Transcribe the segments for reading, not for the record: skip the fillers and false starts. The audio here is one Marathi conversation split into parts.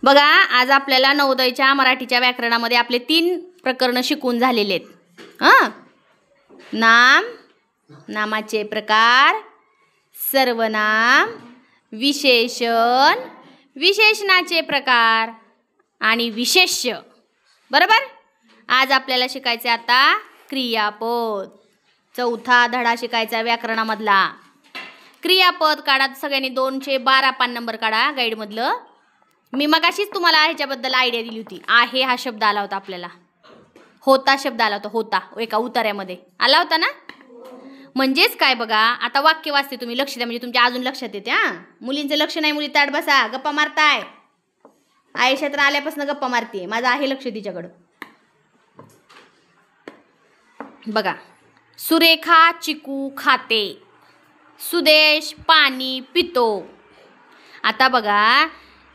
बघा, आज आपल्याला नवोदयच्या मराठीच्या व्याकरणामध्ये आपले 3 प्रकरण शिकून झालेले आहेत. नाम, नामाचे प्रकार, सर्वनाम, विशेषण, विशेषणाचे प्रकार आणि विशेष्य. बरोबर. आज आपल्याला शिकायचे आता क्रियापद. चौथा धडा शिकायचा व्याकरणामधला. क्रियापद काढा. सगळ्यांनी 212 पान नंबर काढा गाईडमधलं. मी मगाशीच तुम्हाला ह्याच्याबद्दल आयडिया दिली होती. आहे हा शब्द आला होता आपल्याला. होता शब्द आला होता. होता एका उतार्यामध्ये आला होता ना. म्हणजेच काय बघा, आता वाक्य वाचते तुम्ही, लक्ष द्या म्हणजे तुमच्या अजून लक्षात येते. मुलींचं लक्ष नाही. मुली ताट बसा, गप्पा मारताय. आयुष्यात तर आल्यापासून गप्पा मारते. माझं आहे लक्ष तिच्याकडं. बघा, सुरेखा चिकू खाते, सुदेश पाणी पितो. आता बघा,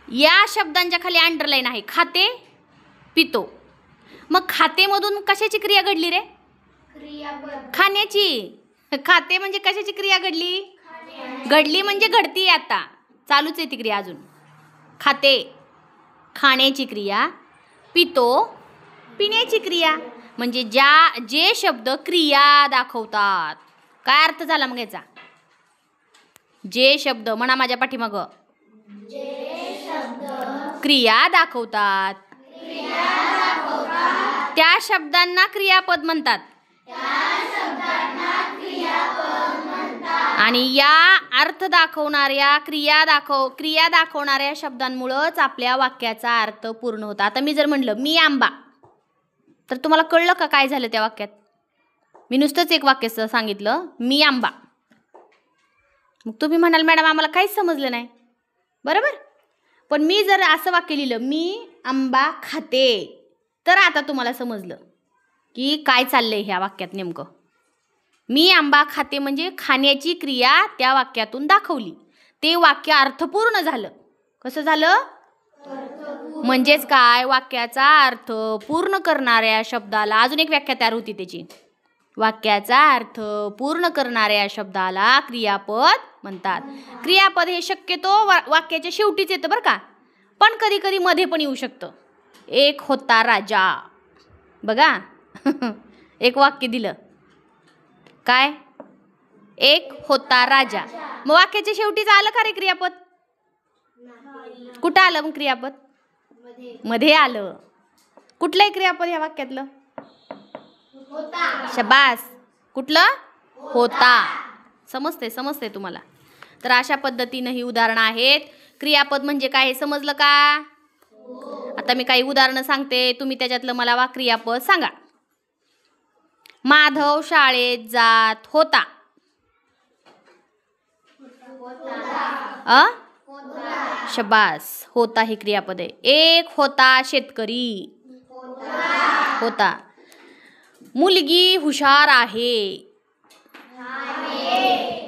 या शब्दांच्या खाली अंडरलाईन आहे. खाते पितो. मग खातेमधून कशाची क्रिया घडली रे? खाण्याची. खाते म्हणजे कशाची क्रिया घडली? घडली म्हणजे घडती. आता चालूच आहे ती क्रिया अजून. खाते खाण्याची क्रिया, पितो पिण्याची क्रिया. म्हणजे जे शब्द क्रिया दाखवतात. काय अर्थ झाला मग याचा? जे शब्द म्हणा माझ्या पाठीमागं, क्रिया दाखवतात त्या शब्दांना क्रियापद म्हणतात. आणि या अर्थ दाखवणाऱ्या क्रिया दाखवणाऱ्या शब्दांमुळेच आपल्या वाक्याचा अर्थ पूर्ण होता. आता मी जर म्हणलं मी आंबा, तर तुम्हाला कळलं का काय झालं त्या वाक्यात? मी नुसतंच एक वाक्य सांगितलं, मी आंबा. मग तुम्ही म्हणाल मॅडम आम्हाला काहीच समजलं नाही. बरोबर. पण मी जर असं वाक्य लिहिलं, मी आंबा खाते, तर आता तुम्हाला समजलं की काय चाललंय ह्या वाक्यात नेमकं. मी आंबा खाते म्हणजे खाण्याची क्रिया त्या वाक्यातून दाखवली. ते वाक्य अर्थपूर्ण झालं. कसं झालं? म्हणजेच काय, वाक्याचा अर्थ पूर्ण करणाऱ्या शब्दाला, अजून एक व्याख्या तयार होती त्याची. वाक्याचा अर्थ पूर्ण करणाऱ्या शब्दाला क्रियापद म्हणतात. क्रियापद हे शक्यतो वाक्याच्या शेवटीच येतं बरं का, पण कधी कधी मध्ये पण येऊ शकतं. एक होता राजा. बघा एक वाक्य दिलं, काय? एक होता राजा. मग वाक्याच्या शेवटीच आलं का रे क्रियापद? कुठं आलं मग क्रियापद? मध्ये आलं. कुठलंही क्रियापद या वाक्यातलं? शबास. कुठलं? होता. समजते तुम्हाला. तर अशा पद्धतीनं ही उदाहरणं आहेत. क्रियापद म्हणजे काय हे समजलं का? आता मी काही उदाहरणं सांगते, तुम्ही त्याच्यातलं मला क्रियापद सांगा. माधव शाळेत जात होता. शबास. होता हे क्रियापद आहे. एक होता शेतकरी. होता. मुलगी हुशार आहे.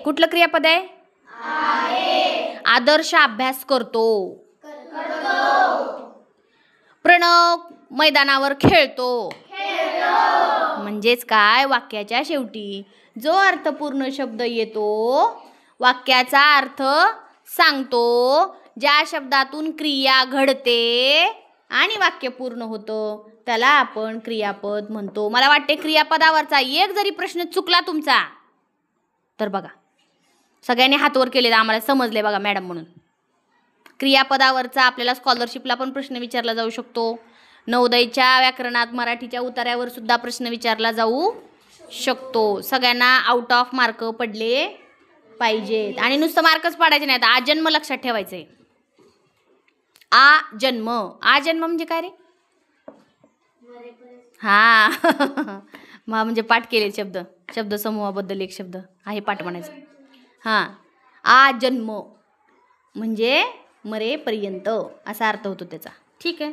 कुठलं क्रियापद आहे? आदर्श अभ्यास करतो. प्रणव मैदानावर खेळतो. म्हणजेच काय, वाक्याच्या शेवटी जो अर्थपूर्ण शब्द येतो, वाक्याचा अर्थ सांगतो, ज्या शब्दातून क्रिया घडते आणि वाक्य पूर्ण होतं, त्याला आपण क्रियापद म्हणतो. मला वाटते क्रियापदावरचा एक जरी प्रश्न चुकला तुमचा, तर बघा सगळ्यांनी हात वर केले, आम्हाला समजले बघा मॅडम म्हणून. क्रियापदावरचा आपल्याला स्कॉलरशिपला पण प्रश्न विचारला जाऊ शकतो. नवोदयच्या व्याकरणात मराठीच्या उतार्यावर सुद्धा प्रश्न विचारला जाऊ शकतो. सगळ्यांना आउट ऑफ मार्क पडले पाहिजेत. आणि नुसतं मार्कच पाडायचे नाहीत, आजन्म लक्षात ठेवायचंय. आजन्म. आजन्म म्हणजे काय रे? म्हणजे पाठ केले शब्दसमूहाबद्दल एक शब्द आहे पाठ म्हणायचा. आजन्म म्हणजे मरेपर्यंत असा अर्थ होतो त्याचा. ठीक आहे.